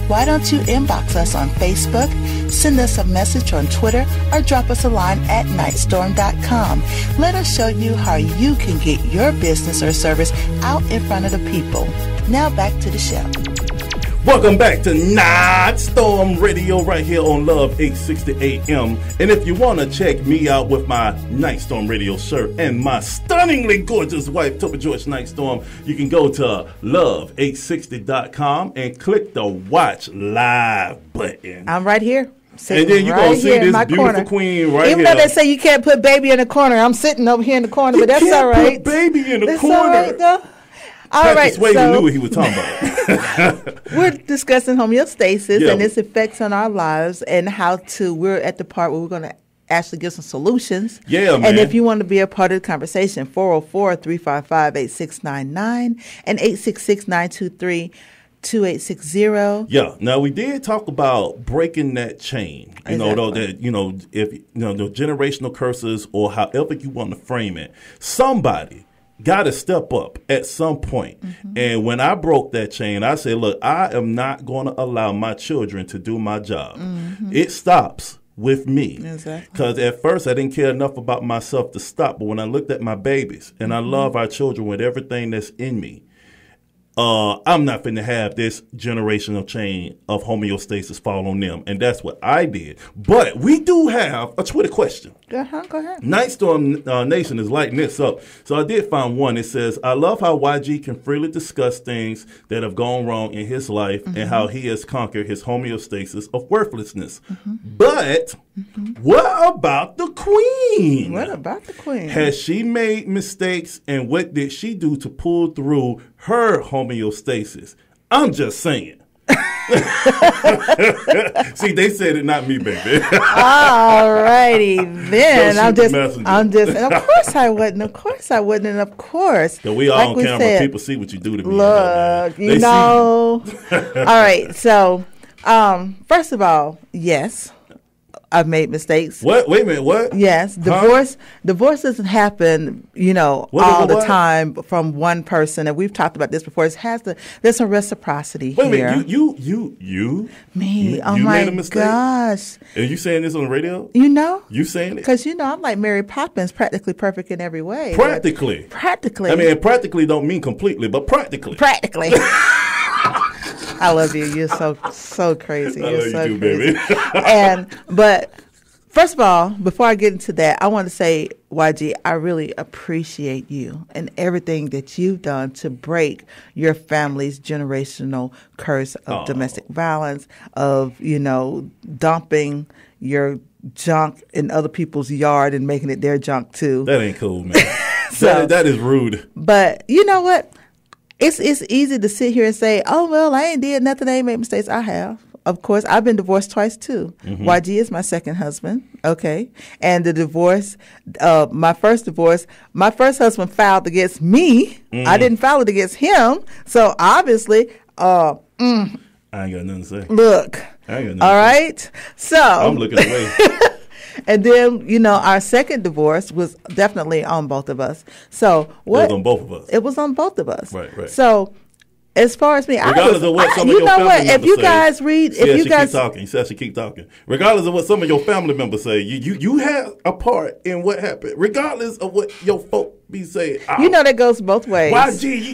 Why don't you inbox us on Facebook, send us a message on Twitter, or drop us a line at Nyghtstorm.com. Let us show you how you can get your business or service out in front of the people. Now back to the show. Welcome back to Nyghtstorm Radio right here on Love 860 AM. And if you want to check me out with my Nyghtstorm Radio shirt and my stunningly gorgeous wife, Toby George Nyghtstorm, you can go to love860.com and click the Watch Live button. I'm right here. And then you're going to see this beautiful corner. queen right Even here. Even though they say you can't put baby in the corner, I'm sitting over here in the corner, but that's all right. Put baby in the that's corner. All right, though. All right, so knew what he was talking about. We're discussing homeostasis and its effects on our lives and how we're at the part where we're going to actually give some solutions. Yeah, man. And if you want to be a part of the conversation, 404-355-8699 and 866-923-2860. Yeah. Now we did talk about breaking that chain. You know, though, that if the generational curses or however you want to frame it, somebody got to step up at some point. Mm-hmm. And when I broke that chain, I said, look, I am not going to allow my children to do my job. Mm-hmm. It stops with me. Exactly. Because at first I didn't care enough about myself to stop. But when I looked at my babies, and I love our children with everything that's in me, I'm not finna have this generational chain of homeostasis fall on them. And that's what I did. But we do have a Twitter question. Go ahead. Nyghtstorm Nation is lighting this up. So I did find one. It says, I love how YG can freely discuss things that have gone wrong in his life and how he has conquered his homeostasis of worthlessness. But what about the Queen? What about the Queen? Has she made mistakes, and what did she do to pull through her homeostasis? I'm just saying. See, they said it, not me, baby. All righty then. I'm just, and of course I wouldn't. And of course. So we all on camera. Said, people see what you do to me. Look, you know. All right. So, first of all, yes. I've made mistakes. What? Wait a minute. What? Yes. Divorce doesn't happen, all the time from one person. And we've talked about this before. There's some reciprocity here. Wait a minute. You? Me. Oh, you my made a mistake? Gosh. Are you saying this on the radio? You saying it? Because, I'm like Mary Poppins, practically perfect in every way. Practically. I mean, practically don't mean completely, but practically. I love you. You're so crazy. I You're love so you too, crazy. baby. But first of all, before I get into that, I want to say, YG, I really appreciate you and everything that you've done to break your family's generational curse of domestic violence, of, dumping your junk in other people's yard and making it their junk too. That ain't cool, man. That is rude. But you know what? It's easy to sit here and say, oh, well, I ain't did nothing. I ain't made mistakes. I have. Of course, I've been divorced twice, too. YG is my second husband, okay? And the divorce, my first husband filed against me. I didn't file it against him. So, obviously, I ain't got nothing to say. Look. I ain't got nothing all right? So. I'm looking away. And then, our second divorce was definitely on both of us. So what? It was on both of us. It was on both of us. Right. So as far as me, regardless of what some of your family members say, if you guys read, you said she keep talking. Regardless of what some of your family members say, you had a part in what happened. Regardless of what your folk be saying, that goes both ways.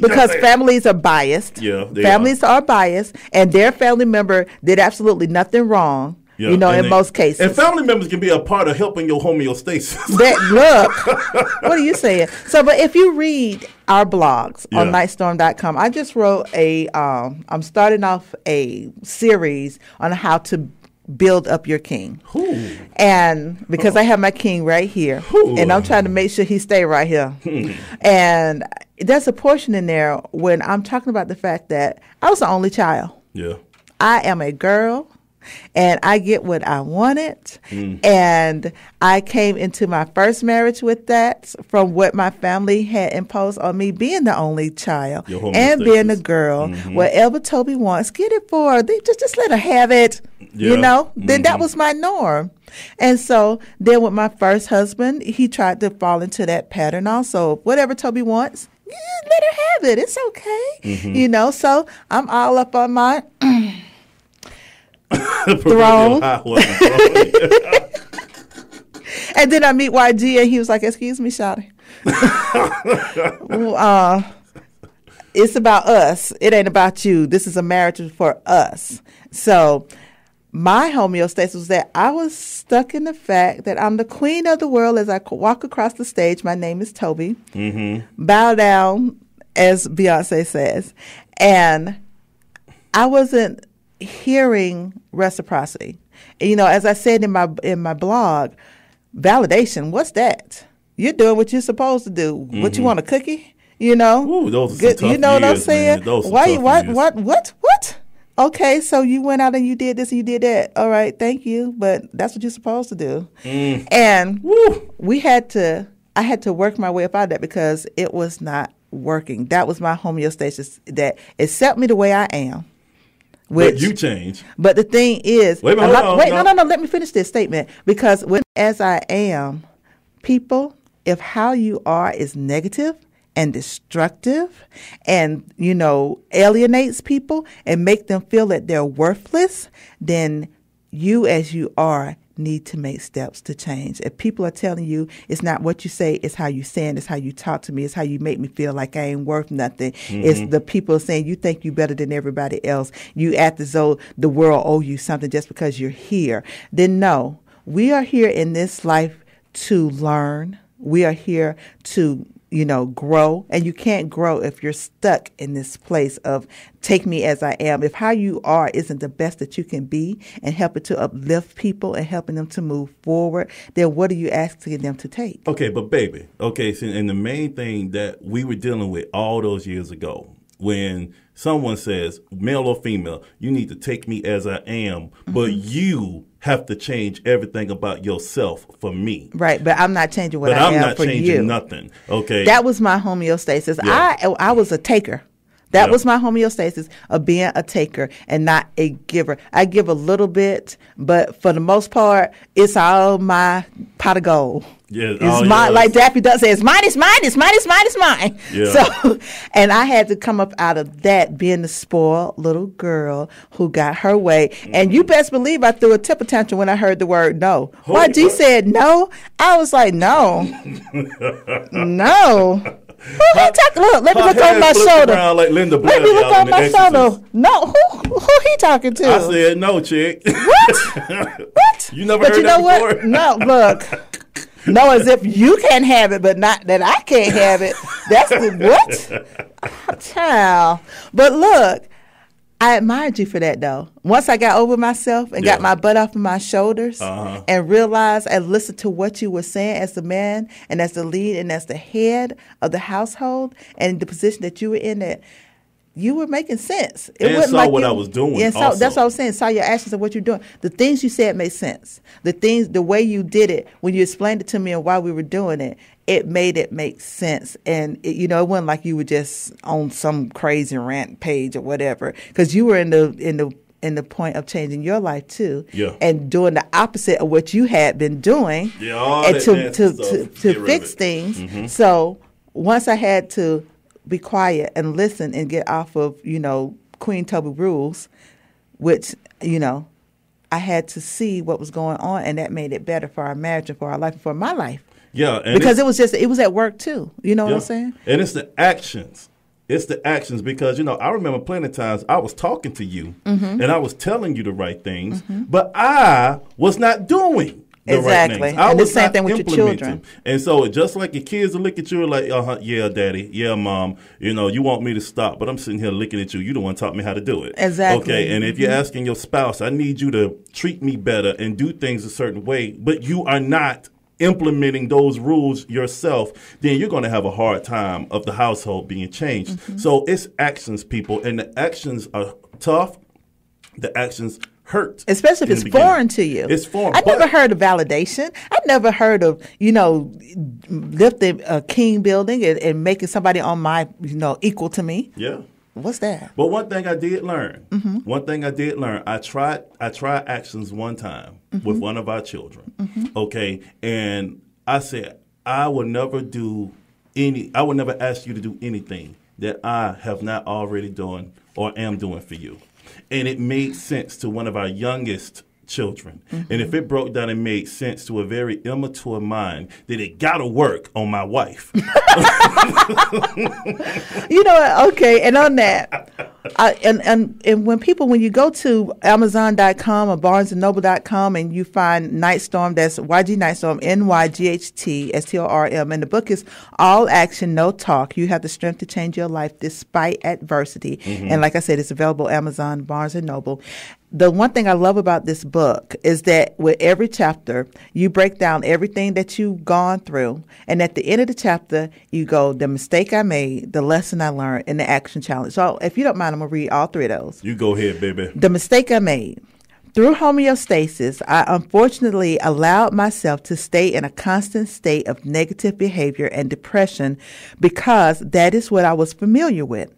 Because families are biased. Yeah, families are biased, and their family member did absolutely nothing wrong. Yeah, in most cases. And family members can be a part of helping your homeostasis. Look, what are you saying? So, but if you read our blogs on Nyghtstorm.com, I just wrote I'm starting off a series on how to build up your king. Ooh. And because I have my king right here, and I'm trying to make sure he stay right here. And there's a portion in there when I'm talking about the fact that I was the only child. Yeah. I am a girl. And I get what I wanted. And I came into my first marriage with that from what my family had imposed on me, being the only child and being a girl. Whatever Toby wants, get it for her. Just let her have it, Then that was my norm. And so then with my first husband, he tried to fall into that pattern also. Whatever Toby wants, let her have it. It's okay. So I'm all up on my... throne. And then I meet YG and he was like, excuse me, shawty. It's about us. It ain't about you. This is a marriage for us. So my homeostasis was that I was stuck in the fact that I'm the queen of the world as I walk across the stage. My name is Toby. Bow down, as Beyonce says. And I wasn't hearing reciprocity. As I said in my blog, validation, what's that? You're doing what you're supposed to do. What, you want a cookie? Ooh, those are some tough what I'm saying? Man. What? Okay, so you went out and you did this and you did that. All right, thank you, but that's what you're supposed to do. And I had to work my way up out of that because it was not working. That was my homeostasis, that accept me the way I am. But you change. But the thing is, no, let me finish this statement. Because as I am, people, if how you are is negative and destructive and, alienates people and make them feel that they're worthless, then you as you are need to make steps to change. If people are telling you it's not what you say, it's how you stand, it's how you talk to me, it's how you make me feel like I ain't worth nothing. It's the people saying you think you better than everybody else. You act as though the world owe you something just because you're here. Then no, we are here in this life to learn. We are here to grow, and you can't grow if you're stuck in this place of take me as I am. If how you are isn't the best that you can be and helping to uplift people and helping them to move forward, then what are you asking them to take? Okay, but baby, so, and the main thing that we were dealing with all those years ago, when someone says, male or female, you need to take me as I am, but you have to change everything about yourself for me. Right, but I'm not changing what I am for you. But I'm not changing nothing, okay? That was my homeostasis. Yeah. I was a taker. That was my homeostasis of being a taker and not a giver. I give a little bit, but for the most part, it's all my pot of gold. Yeah, it's mine, like Daffy Duck says, mine is mine, it's mine, it's mine, it's mine. Yeah. So, and I had to come up out of that being the spoiled little girl who got her way. And you best believe I threw a temper tantrum when I heard the word no. YG said no. I was like, no. No. Who he talking? Look, let me look on my shoulder. Like Linda Blair, let me look on my shoulder. No, who he talking to? I said no, chick. What? What? You never heard that before? What? No, look. No, as if you can have it, but not that I can't have it. That's the what? Child. But look, I admired you for that, though. Once I got over myself and got my butt off of my shoulders and realized and listened to what you were saying as the man and as the lead and as the head of the household and the position that you were in, that you were making sense. It wasn't like what I was doing. Yeah, so that's what I was saying. Saw your actions of what you're doing. The things you said made sense. The way you did it, when you explained it to me and why we were doing it, it made it make sense. And it wasn't like you were just on some crazy rant page or whatever, because you were in the point of changing your life too, and doing the opposite of what you had been doing, and to fix things. Mm-hmm. So once I had to be quiet and listen and get off of, Queen Toby rules, which, I had to see what was going on, and that made it better for our marriage and for our life and for my life. Yeah. Because it was at work too. You know what I'm saying? And it's the actions. It's the actions because, I remember plenty of times I was talking to you and I was telling you the right things, but I was not doing exactly. Right and the same thing with your children. And so just like your kids will look at you like, yeah, daddy, yeah, mom, you want me to stop, but I'm sitting here looking at you. You don't want to taught me how to do it. Exactly. Okay, and if you're asking your spouse, I need you to treat me better and do things a certain way, but you are not implementing those rules yourself, then you're going to have a hard time of the household being changed. So it's actions, people, and the actions are tough. The actions hurt. Especially if it's foreign to you. It's foreign. I never heard of validation. I never heard of, lifting a king building and making somebody on my, equal to me. Yeah. What's that? But one thing I did learn, I tried actions one time with one of our children. Okay. And I said, I would never ask you to do anything that I have not already done or am doing for you. And it made sense to one of our youngest children. And if it broke down and made sense to a very immature mind, then it got to work on my wife. You know what? Okay. And on that, and when you go to Amazon.com or BarnesandNoble.com and you find Nyghtstorm, that's YG Nyghtstorm, NYGHTSTORM, and the book is All Action, No Talk. You have the strength to change your life despite adversity. And like I said, it's available Amazon, Barnes and Noble. The one thing I love about this book is that with every chapter, you break down everything that you've gone through. And at the end of the chapter, you go, the mistake I made, the lesson I learned, and the action challenge. So if you don't mind, I'm going to read all three of those. You go ahead, baby. The mistake I made. Through homeostasis, I unfortunately allowed myself to stay in a constant state of negative behavior and depression because that is what I was familiar with.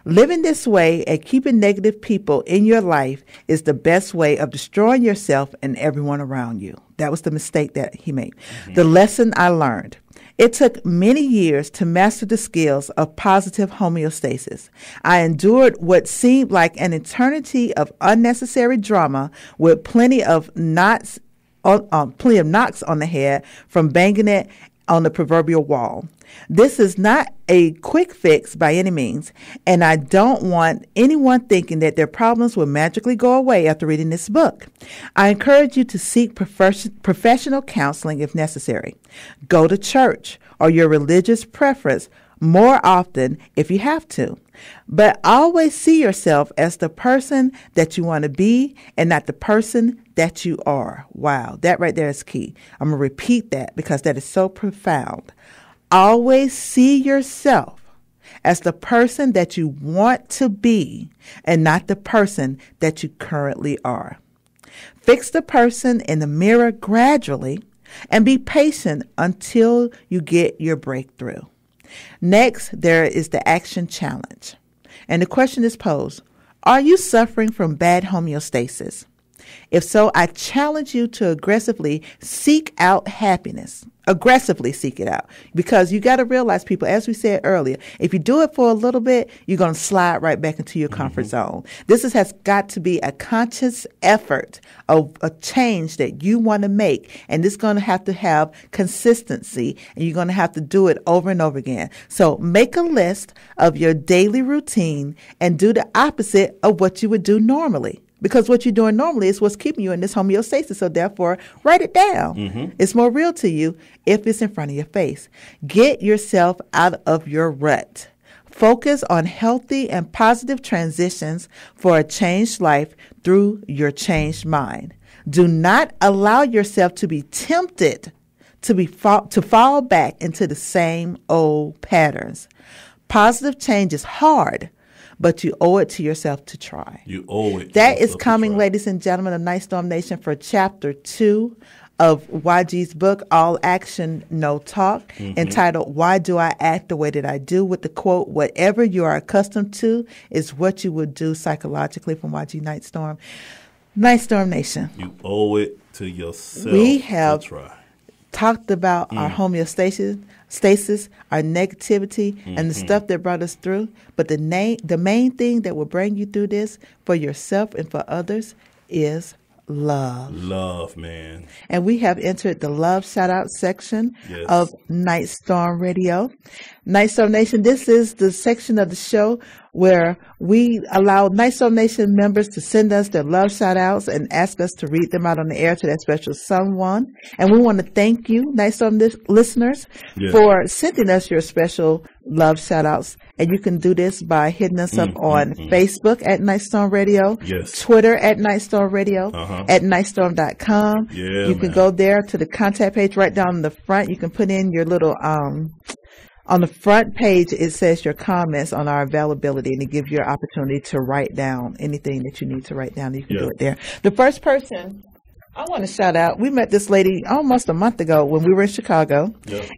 Living this way and keeping negative people in your life is the best way of destroying yourself and everyone around you. That was the mistake that he made. The lesson I learned. It took many years to master the skills of positive homeostasis. I endured what seemed like an eternity of unnecessary drama with plenty of knots knocks on the head from banging it on the proverbial wall. This is not a quick fix by any means, and I don't want anyone thinking that their problems will magically go away after reading this book. I encourage you to seek professional counseling if necessary. Go to church or your religious preference more often if you have to. But always see yourself as the person that you want to be and not the person that you are. Wow, that right there is key. I'm going to repeat that because that is so profound. Always see yourself as the person that you want to be and not the person that you currently are. Fix the person in the mirror gradually and be patient until you get your breakthrough. Next, there is the action challenge. And the question is posed, are you suffering from bad homeostasis? If so, I challenge you to aggressively seek out happiness. Aggressively seek it out. Because you got to realize, people, as we said earlier, if you do it for a little bit, you're going to slide right back into your comfort zone. This has got to be a conscious effort of a change that you want to make. And it's going to have consistency. And you're going to have to do it over and over again. So make a list of your daily routine and do the opposite of what you would do normally. Because what you're doing normally is what's keeping you in this homeostasis. So therefore, write it down. It's more real to you if it's in front of your face. Get yourself out of your rut. Focus on healthy and positive transitions for a changed life through your changed mind. Do not allow yourself to be tempted to fall back into the same old patterns. Positive change is hard, but you owe it to yourself to try. You owe it. That is coming, ladies and gentlemen, of Nyghtstorm Nation for Chapter 2 of YG's book, All Action, No Talk, entitled, Why Do I Act the Way That I Do? With the quote, whatever you are accustomed to is what you would do psychologically, from YG Nyghtstorm. Nyghtstorm Nation. You owe it to yourself we have to try. Talked about our homeostasis, our negativity, and the stuff that brought us through. But the main thing that will bring you through this for yourself and for others is love. Love, man. And we have entered the love shout-out section of Nyghtstorm Radio. Nyghtstorm Nation, this is the section of the show where we allow Nyghtstorm Nation members to send us their love shout-outs and ask us to read them out on the air to that special someone. And we want to thank you, Nyghtstorm listeners, for sending us your special love shout-outs. And you can do this by hitting us up on Facebook at Nyghtstorm Radio, Twitter at Nyghtstorm Radio, at Nyghtstorm.com. You can go there to the contact page right down in the front. You can put in your little on the front page, it says your comments on our availability, and it gives you an opportunity to write down anything that you need to write down. You can do it there. The first person I want to shout out, we met this lady almost a month ago when we were in Chicago,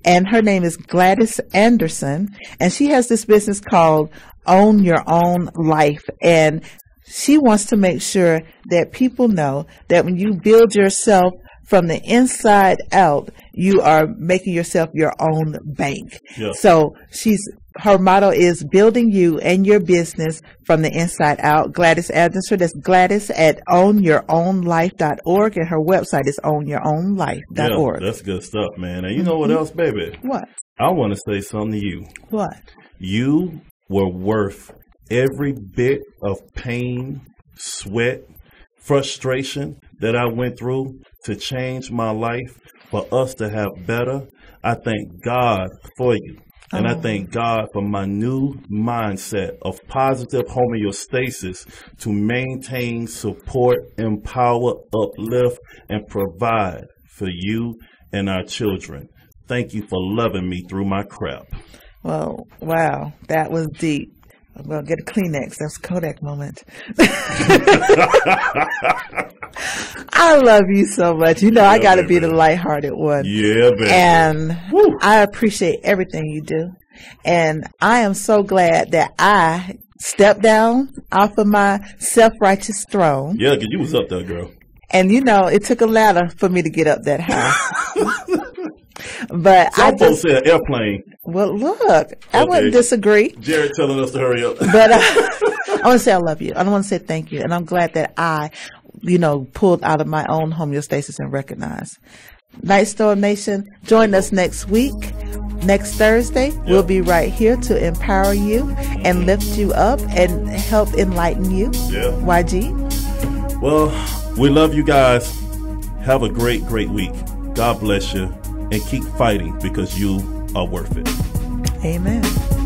and her name is Gladys Anderson, and she has this business called Own Your Own Life, and she wants to make sure that people know that when you build yourself from the inside out, you are making yourself your own bank. So her motto is building you and your business from the inside out. Gladys Anderson, that's Gladys at ownyourownlife.org, and her website is ownyourownlife.org. Yeah, that's good stuff, man. And you know what else, baby? What? I want to say something to you. What? You were worth every bit of pain, sweat, frustration that I went through to change my life, for us to have better. I thank God for you. And I thank God for my new mindset of positive homeostasis to maintain, support, empower, uplift, and provide for you and our children. Thank you for loving me through my crap. Well, wow, that was deep. Well, get a Kleenex. That's a Kodak moment. I love you so much. You know, I got to be the lighthearted one. Yeah, baby. And I appreciate everything you do. And I am so glad that I stepped down off of my self-righteous throne. Yeah, because you was up there, girl. And, you know, it took a ladder for me to get up that high. But some folks said airplane. Well, look, I wouldn't disagree. Jared telling us to hurry up. But I want to say I love you. I want to say thank you. And I'm glad that I pulled out of my own homeostasis and recognized. Nyghtstorm Nation, join us next week. Next Thursday, we'll be right here to empower you and lift you up and help enlighten you. Yeah. YG? Well, we love you guys. Have a great, great week. God bless you. And keep fighting because you are worth it. Amen.